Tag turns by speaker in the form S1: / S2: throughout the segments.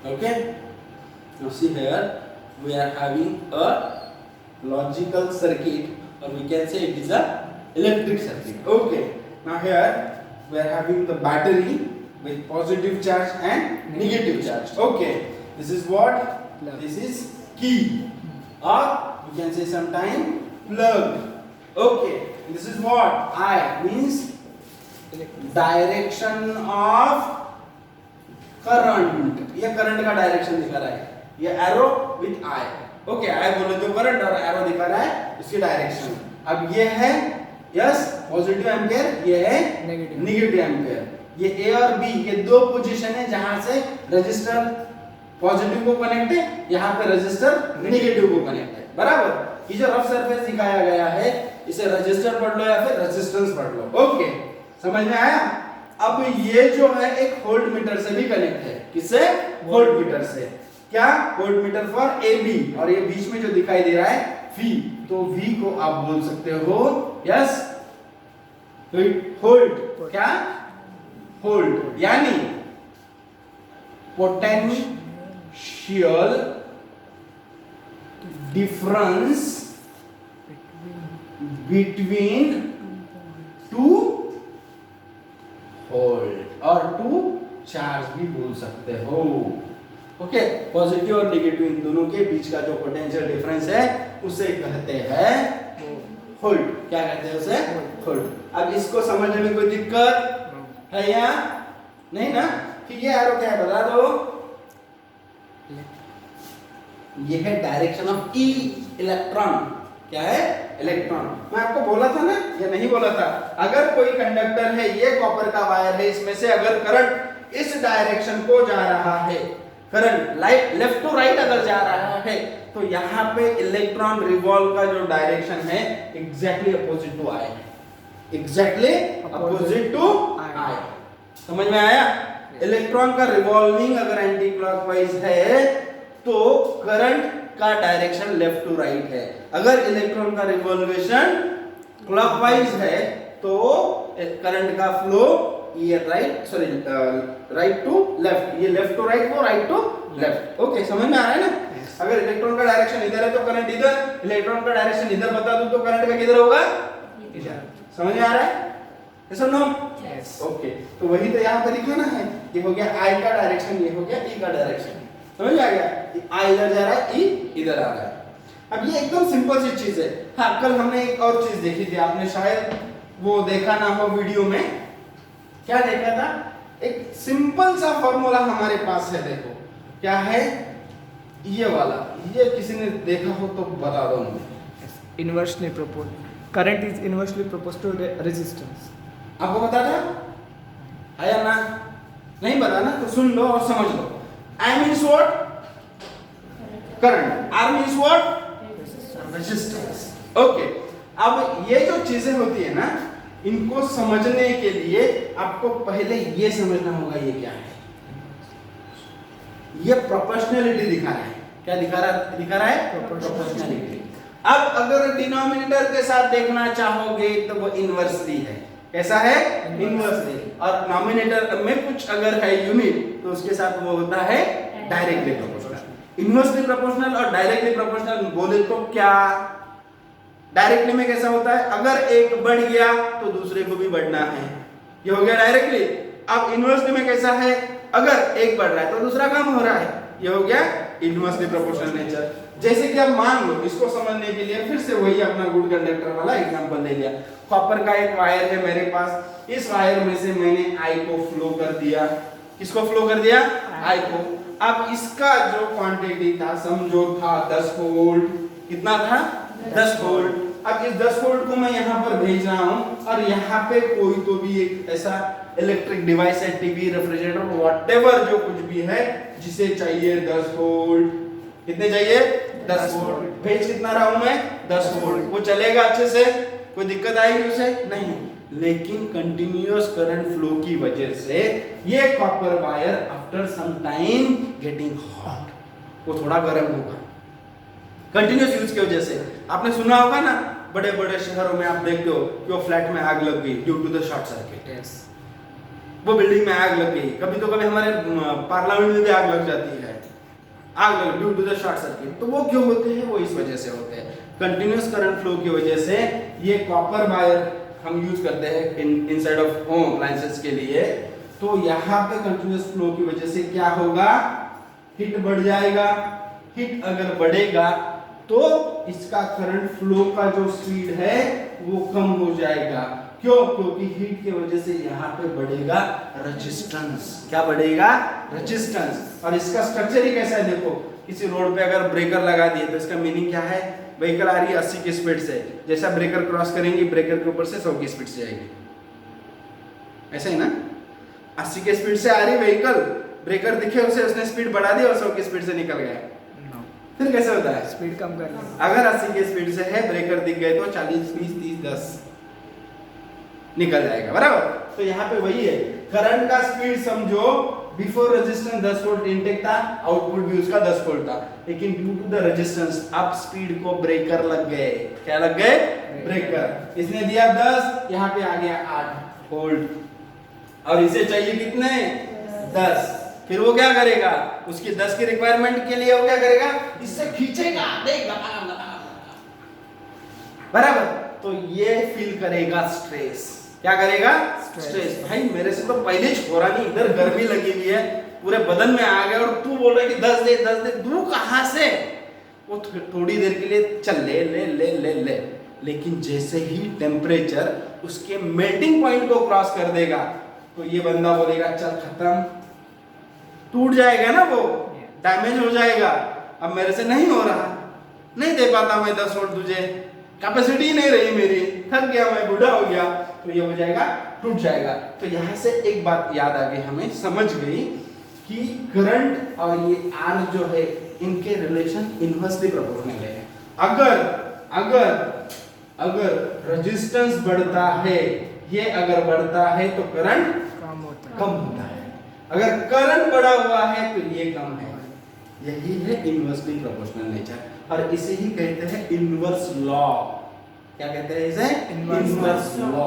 S1: Okay, now see here we are having a logical circuit, or we can say it is a electric circuit. Okay, now here we are having the battery with positive charge and negative charge. Okay, this is what? This is key, or we can say sometime plug. Okay, this is what? I means direction of current. ये current का direction दिखा रहा है, ये arrow with I. Okay, आई बोले तो current और arrow दिखा रहा है इसकी डायरेक्शन. अब ये है यस पॉजिटिव एम्पियर, ये है नेगेटिव एम्पियर. ये ए और बी ये दो पोजीशन है जहां से रजिस्टर पॉजिटिव को कनेक्ट है, यहाँ पे रजिस्टर नेगेटिव को कनेक्ट है. बराबर. ये जो रफ सरफेस दिखाया गया है इसे रजिस्टर पढ़ लो या फिर रेजिस्टेंस पढ़ लो. ओके, समझ में आया. अब ये जो है एक वोल्ट मीटर से भी कनेक्ट है. किससे? वोल्ट मीटर से. क्या? Volt meter for A B, और ये बीच में जो दिखाई दे रहा है V, तो V को आप बोल सकते हो यस वोल्ट. क्या? वोल्ट. यानी potential difference between two volt और टू चार्ज भी बोल सकते हो. ओके, पॉजिटिव और नेगेटिव इन दोनों के बीच का जो पोटेंशियल डिफरेंस है उसे कहते हैं वोल्ट. क्या कहते हैं उसे? वोल्ट. अब इसको समझने में कोई दिक्कत है या नहीं ना? ठीक है, एरो क्या है बता दो. ये है डायरेक्शन ऑफ ई इलेक्ट्रॉन. क्या है? इलेक्ट्रॉन. मैं आपको बोला था ना या नहीं बोला था? अगर कोई कंडक्टर है, ये कॉपर का वायर है, इसमें से अगर करंट इस डायरेक्शन को जा रहा है, करंट लेफ्ट टू राइट अगर जा रहा है, तो यहाँ पे इलेक्ट्रॉन रिवॉल्व का जो डायरेक्शन है एग्जैक्टली अपोजिट टू आई है. एग्जैक्टली अपोजिट टू आई. समझ में आया? इलेक्ट्रॉन का रिवॉल्विंग अगर एंटी क्लॉकवाइज है तो करंट का डायरेक्शन लेफ्ट टू राइट है. अगर इलेक्ट्रॉन का रिवॉल्वेशन क्लॉकवाइज है तो करंट का फ्लो ये राइट टू लेफ्ट, ये लेफ्ट टू राइट, वो राइट टू लेफ्ट. ओके, समझ में आ रहा है ना? अगर इलेक्ट्रॉन का डायरेक्शन इधर है तो करंट इधर, इलेक्ट्रॉन का डायरेक्शन इधर बता दूं तो करंट का किधर होगा? इधर. समझ में आ रहा है? ऐसा नो? यस. ओके, तो वही तो यहाँ पे दिखाना है. ये हो गया आई का डायरेक्शन, ये हो गया ई का डायरेक्शन. समझ आ गया? आई इधर जा रहा है, ई इधर आ रहा है. अब ये एकदम सिंपल सी चीज है. हाँ, कल हमने एक और चीज देखी थी, आपने शायद वो देखा ना हो वीडियो में. क्या देखा था? एक सिंपल सा फॉर्मूला हमारे पास है. देखो क्या है ये वाला. ये किसी ने देखा हो तो बता दो मुझे.
S2: Inversely proportional. Current is inversely proportional to resistance.
S1: आपको पता था? आया ना? नहीं पता ना? तो सुन लो और समझ लो. I means what? Current. R means what? Resistance. Okay. अब ये जो चीजें होती है ना, इनको समझने के लिए आपको पहले ये समझना होगा ये क्या है. ये प्रोपोर्शनलिटी दिखा रहा है. क्या दिखा रहा है? प्रोपोर्शनलिटी. अब अगर डिनोमिनेटर के साथ देखना चाहोगे तो वो इनवर्सली है. कैसा है? इनवर्सली. और नॉमिनेटर में कुछ अगर है यूनिट तो उसके साथ वो होता है डायरेक्टली प्रोपोर्शनल. इनवर्सली प्रोपोर्शनल और डायरेक्टली प्रोपोर्शनल बोले तो क्या? डायरेक्टली में कैसा होता है? अगर एक बढ़ गया तो दूसरे को भी बढ़ना है. ये हो गया डायरेक्टली. अब इनवर्सली में कैसा है? अगर एक बढ़ रहा है तो दूसरा कम हो रहा है. ये हो गया इनवर्सली प्रोपोर्शनल नेचर. जैसे कि अब मान लो, इसको समझने के लिए फिर से वही अपना गुड कंडक्टर वाला एग्जांपल ले लिया. कॉपर का एक वायर है मेरे पास. इस वायर में से मैंने आई को फ्लो कर दिया. किसको फ्लो कर दिया? आई को. अब इसका जो क्वांटिटी था समझो था 10 वोल्ट. कितना था? 10 वोल्ट. अब इस 10 वोल्ट को मैं यहाँ पर भेज रहा हूँ और यहाँ पे कोई तो भी एक ऐसा इलेक्ट्रिक डिवाइस है, टीवी, रेफ्रिजरेटर, व्हाटएवर जो कुछ भी है, जिसे चाहिए 10 वोल्ट. कितने चाहिए? 10 वोल्ट. भेज कितना रहा हूं मैं? 10 वोल्ट. वो चलेगा अच्छे से? कोई दिक्कत आएगी उसे? नहीं. लेकिन कंटिन्यूअस करंट फ्लो की वजह से ये copper wire after some time getting hot, वो थोड़ा गर्म होगा कंटिन्यूअस यूज की वजह से. आपने सुना होगा ना, बड़े बड़े शहरों में आप देखते हो कि वो फ्लैट में आग लग गई due to the short circuit. वो बिल्डिंग में आग लग गई, कभी तो कभी हमारे पार्लियामेंट में भी आग लग जाती है, आग लग due to the short circuit. तो वो क्यों होते हैं? वो इस वजह से होते हैं, कंटिन्यूअस करंट फ्लो की वजह से। ये कॉपर वायर हम यूज करते हैं इनसाइड ऑफ होम अप्लायंसेस के लिए। तो यहाँ पे कंटिन्यूअस फ्लो की वजह से क्या होगा? हीट बढ़ जाएगा। हीट अगर बढ़ेगा तो इसका करंट फ्लो का जो स्पीड है वो कम हो जाएगा। क्यों? क्योंकि हीट की वजह से यहाँ पे बढ़ेगा रेजिस्टेंस। क्या बढ़ेगा? रेजिस्टेंस। और इसका स्ट्रक्चर ही कैसा है देखो, किसी रोड पे अगर ब्रेकर लगा दिए तो इसका मीनिंग क्या है? व्हीकल आ रही है 80 की स्पीड से, जैसा ब्रेकर क्रॉस करेंगी ब्रेकर के ऊपर से 100 की स्पीड से जाएगी, ऐसा ही ना? 80 की स्पीड से आ रही व्हीकल, ब्रेकर दिखे उसे, उसने स्पीड बढ़ा दी और 100 की स्पीड से निकल गया, फिर कैसे होता है?
S2: स्पीड कम करना।
S1: अगर 80 की स्पीड से है, ब्रेकर दिख गए तो 40 20 30 10 निकल जाएगा, बराबर। तो यहाँ पे वही है, करंट का स्पीड समझो, बिफोर रेजिस्टेंस 10 वोल्ट इनटेक था, आउटपुट भी उसका 10 वोल्ट था, लेकिन ड्यू टू द रेजिस्टेंस अब स्पीड को ब्रेकर लग गए। क्या लग गए? ब्रेकर। इसने दिया 10, यहाँ पे आ गया 8 वोल्ट, और इसे चाहिए कितने? 10। फिर वो क्या करेगा? उसकी 10 की रिक्वायरमेंट के लिए वो क्या करेगा? इससे खींचेगा, देगा, बराबर। तो ये फील करेगा स्ट्रेस। क्या करेगा? स्ट्रेस। भाई मेरे से तो पहले छोरा नहीं, इधर गर्मी लगी हुई है, पूरे बदन में आ गया, और तू बोल रहा है कि 10 दे 10 दे। तू कहां से? वो थोड़ी देर के लिए चल ले ले ले ले ले, लेकिन जैसे ही टेम्परेचर उसके मेल्टिंग पॉइंट को क्रॉस कर देगा तो ये बंदा बोलेगा चल खत्म, टूट जाएगा ना, वो डैमेज हो जाएगा, अब मेरे से नहीं हो रहा, नहीं दे पाता मैं 10 वोल्ट तुझे, कैपेसिटी नहीं रही मेरी, थक गया मैं, बूढ़ा हो गया, तो ये हो जाएगा, टूट जाएगा। तो यहाँ से एक बात याद आ गई, हमें समझ गई कि करंट और ये आर जो है इनके रिलेशन इनवर्सली प्रोपोर्शनल है। अगर अगर अगर रेजिस्टेंस बढ़ता है, ये अगर बढ़ता है तो करंट कम होता है, अगर करंट बढ़ा हुआ है तो ये कम है। यही है इनवर्सली प्रोपोर्शनल नेचर, और इसे ही कहते हैं इनवर्स लॉ। क्या कहते हैं इसे? Inverse law.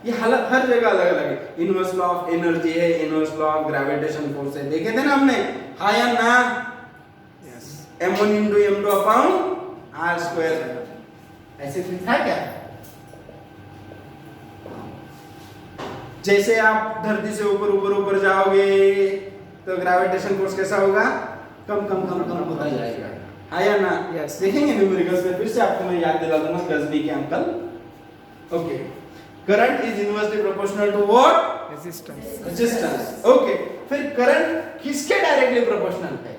S1: ये हालत हर जगह अलग अलग है। इनवर्स लॉ ऑफ एनर्जी है, inverse law of gravitation force है, देखे थे ना हमने, हाँ या ना? Yes. m1 × m2 upon r²। ऐसे कुछ था क्या? जैसे आप धरती से ऊपर ऊपर ऊपर जाओगे तो ग्रेविटेशन फोर्स कैसा होगा? कम कम कम कम होता जाएगा, हाँ या ना?
S2: Yes.
S1: देखेंगे न्यूमेरिकल्स में, फिर से आपको मैं याद दिला दूंगा गजनी के uncle. Okay, current is inversely proportional to what?
S2: Resistance.
S1: Resistance. Okay, फिर करंट किसके डायरेक्टली प्रोपोर्शनल है?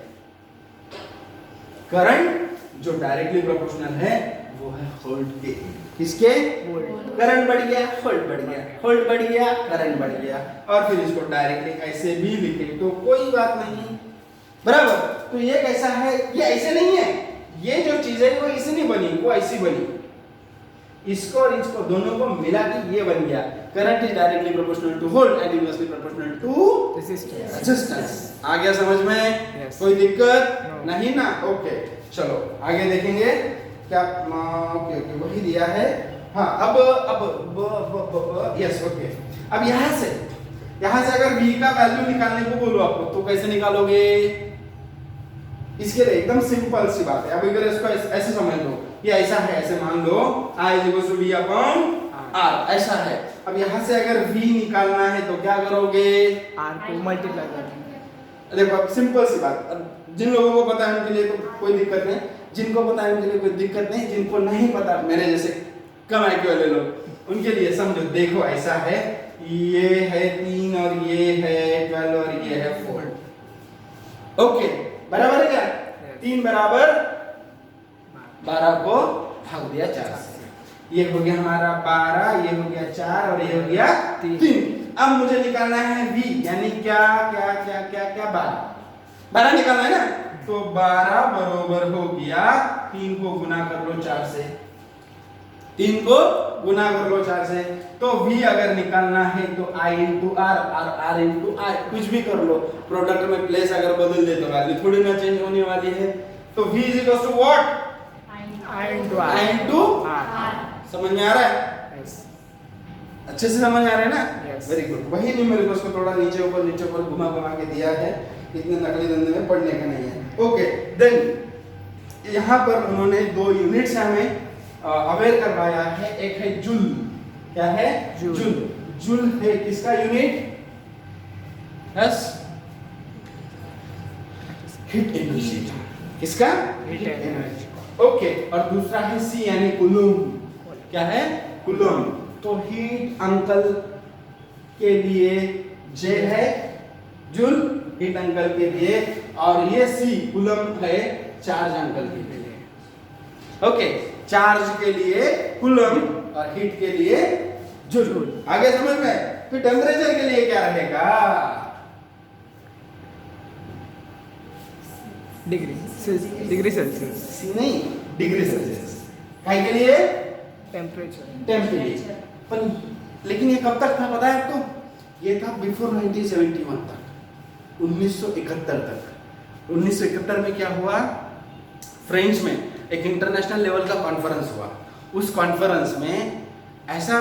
S1: करंट जो डायरेक्टली प्रोपोर्शनल है वो है वोल्ट के। किसके?
S2: वोल्ट।
S1: करंट बढ़ गया, वोल्ट बढ़ गया, वोल्ट बढ़ गया, करंट बढ़ गया, और फिर इसको डायरेक्टली ऐसे भी लिखे तो कोई बात नहीं, बराबर। तो ये कैसा है? ये ऐसे नहीं है, ये जो चीज है वो ऐसे नहीं बनी, वो ऐसी बनी, इसको और इसको दोनों को मिला के ये बन गया। Current is directly proportional to volt and inversely proportional to resistance. आ गया समझ में?
S2: Yes.
S1: कोई दिक्कत
S2: No.
S1: नहीं ना? ओके, चलो आगे देखेंगे क्या। ओके ओके, वही दिया है। हाँ, अब यस, ओके। अब यहाँ से अगर v का वैल्यू निकालने को बोलो आपको, तो कैसे निकालोगे? इसके लिए एकदम सिंपल सी बात है। अब अगर इसको ऐसे समझ लो, ये ऐसा है, ऐसे मान लो I = d अपॉन r, ऐसा है। अब यहाँ से अगर v निकालना है तो क्या करोगे?
S2: r को मल्टीप्लाई करेंगे।
S1: देखो सिंपल सी बात, अब जिन लोगों को पता है उनके लिए तो कोई दिक्कत नहीं, जिनको पता है उनके लिए कोई दिक्कत नहीं, जिनको नहीं पता, मेरे जैसे कम IQ वाले लोग, उनके लिए समझो। देखो ऐसा है, ये है 3 और ये है 12 और ये है 4, ओके, बराबर है क्या? 3 बराबर 12 को भाग दिया 4 से, ये हो गया हमारा 12, ये हो गया 4 और ये हो गया 3। अब मुझे निकालना है v, यानी क्या क्या क्या क्या क्या 12 निकालना है ना, तो 12 बरोबर हो गया 3 को गुना कर लो 4 से, 3 को गुना कर लो 4 से, तो v अगर निकालना है तो i × r और r × i, कुछ भी कर लो, प्रोडक्ट में प्लेस अगर बदल दे तो वैल्यू थोड़ी ना चेंज होने वाली है। तो v = what?
S2: I ×
S1: r। समझ में आ रहा है?
S2: Yes.
S1: अच्छे से समझ आ रहा है ना?
S2: Yes. Yes.
S1: Very good. वही न्यूमेरिकल्स को थोड़ा नीचे ऊपर घुमा के दिया है, इतने नकली धंधे में पढ़ने का नहीं है। ओके, देन यहाँ पर उन्होंने 2 यूनिट्स हमें अवेयर करवाया है। एक है जूल, क्या है? जूल। जूल है किसका यूनिट? Yes, heat energy. किसका?
S2: Heat energy.
S1: ओके, और दूसरा है सी यानी कूलम। क्या है? कूलम। तो हीट अंकल के लिए जे है जूल, हीट अंकल के लिए, और ये सी कूलम है चार्ज अंकल के लिए। ओके, चार्ज के लिए कूलम और हीट के लिए जूल। आगे समझ में? फिर टेम्परेचर के लिए क्या रहेगा?
S2: Degree Celsius.
S1: सी नहीं, डिग्री सेल्सियस। काय के लिए?
S2: टेम्परेचर।
S1: टेम्परेचर। पर लेकिन ये कब तक था पता है आपको? ये था बिफोर 1971 तक, 1971 तक। 1971 में क्या हुआ? फ्रेंच में एक इंटरनेशनल लेवल का कॉन्फ्रेंस हुआ। उस कॉन्फ्रेंस में ऐसा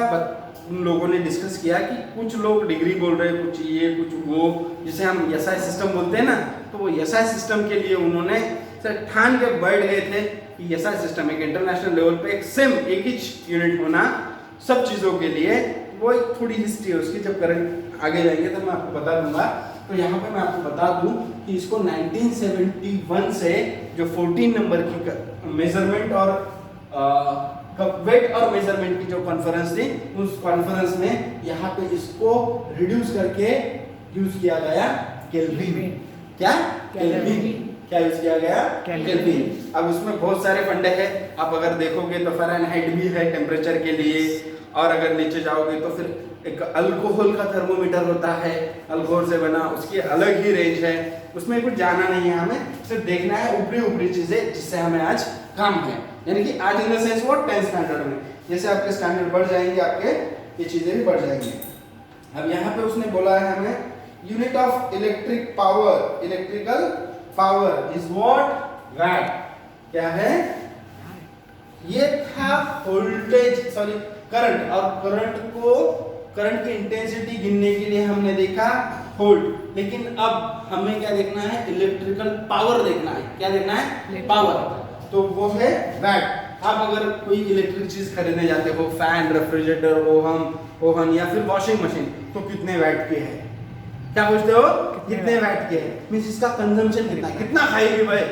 S1: उन लोगों ने डिस्कस किया कि कुछ लोग डिग्री बोल रहे, कुछ ये कुछ वो, जिसे हम एसआई सिस्टम बोलते हैं ना, तो वो एसआई सिस्टम के लिए उन्होंने ठान के बैठ गए थे कि एसआई सिस्टम एक इंटरनेशनल लेवल पे एक सेम एक ही यूनिट होना सब चीज़ों के लिए। वो एक थोड़ी हिस्ट्री है उसकी, जब करंट आगे जाएंगे तो मैं आपको बता दूंगा। तो यहाँ पे मैं आपको बता दूं कि इसको 1971 से जो 14 नंबर की मेजरमेंट और वेट और मेजरमेंट की जो कॉन्फ्रेंस थी, उस कॉन्फ्रेंस में यहाँ पे इसको रिड्यूस करके यूज किया गया केल्विन। क्या? केल्विन। क्या यूज किया गया? केल्विन। अब उसमें बहुत सारे फंडे हैं, आप अगर देखोगे तो फ़ारेनहाइट भी है टेम्परेचर के लिए, और अगर नीचे जाओगे तो फिर एक अल्कोहल का थर्मोमीटर होता है, अल्कोहल से बना, उसकी अलग ही रेंज है। उसमें कुछ जाना नहीं है हमें, सिर्फ देखना है ऊपरी चीजें जिससे हमें आज काम है। यानी कि आज इन द सेंस वो 10th स्टैंडर्ड में, जैसे आपके स्टैंडर्ड बढ़ जाएंगे आपके ये चीजें भी बढ़ जाएंगी। अब यहाँ पे उसने बोला है हमें unit of electric power, electrical power is what? Watt. क्या है? ये था वोल्टेज, सॉरी करंट, और करंट की इंटेंसिटी गिनने के लिए हमने देखा वोल्ट, लेकिन अब हमें क्या देखना है? इलेक्ट्रिकल पावर देखना है। क्या देखना है? पावर। तो वो है वैट। आप अगर कोई इलेक्ट्रिक चीज खरीदने जाते हो, फैन, रेफ्रिजरेटर, ओवन या फिर वॉशिंग मशीन, तो कितने वैट की है? क्या पूछते हो? कितने वैट की है? मींस इसका कंजम्पशन कितना खाएगी भाई,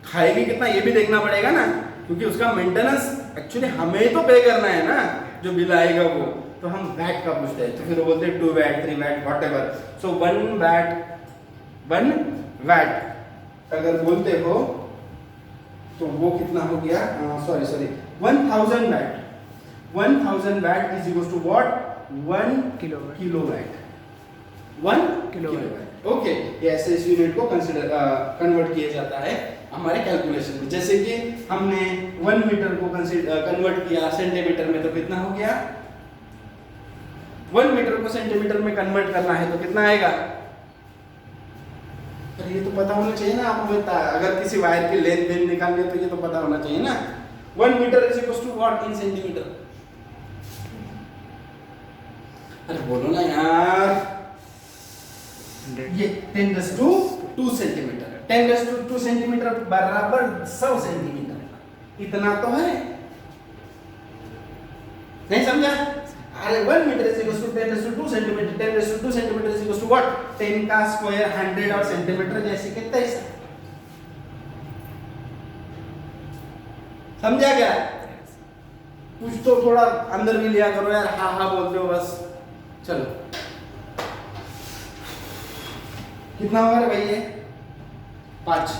S1: खाएगी कितना ये भी देखना पड़ेगा ना, क्योंकि उसका मेंटेनेंस एक्चुअली हमें तो पे करना है ना, जो बिल आएगा वो। तो हम वैट का पूछते हैं, तो फिर वो बोलते हैं 2 watt, 3 watt, whatever. So 1 watt अगर बोलते हो तो वो कितना हो गया? Sorry 1000 watt. 1000 watt is equal to what? 1 kilowatt. 1 kilowatt. Okay, ये ऐसे इस यूनिट को कन्वर्ट किया जाता है हमारे कैलकुलेशन में। जैसे कि हमने 1 मीटर को कन्वर्ट किया सेंटीमीटर में, तो कितना हो गया? 1 मीटर को सेंटीमीटर में कन्वर्ट करना है तो कितना आएगा? पर ये तो पता होना चाहिए ना आपको। अगर किसी वायर की लेंथ देन निकालनी है तो ये तो पता होना चाहिए ना। 1 metre is equal to what in centimetre? अरे बोलो ना यार। ये 10⁻² सेंटीमीटर। 10⁻² सेंटीमीटर बराबर 100 सेंटीमीटर। इतना तो है, नहीं समझा? अरे 1 metre is equal to 10⁻² centimetre. 10⁻² centimetre is equal to what? 10 का स्क्वायर 100 और सेंटीमीटर जैसे कि 23। समझा क्या? कुछ तो थोड़ा अंदर भी लिया करो यार, हाँ हाँ बोलते हो बस। चलो कितना होगा भाई? ये 5।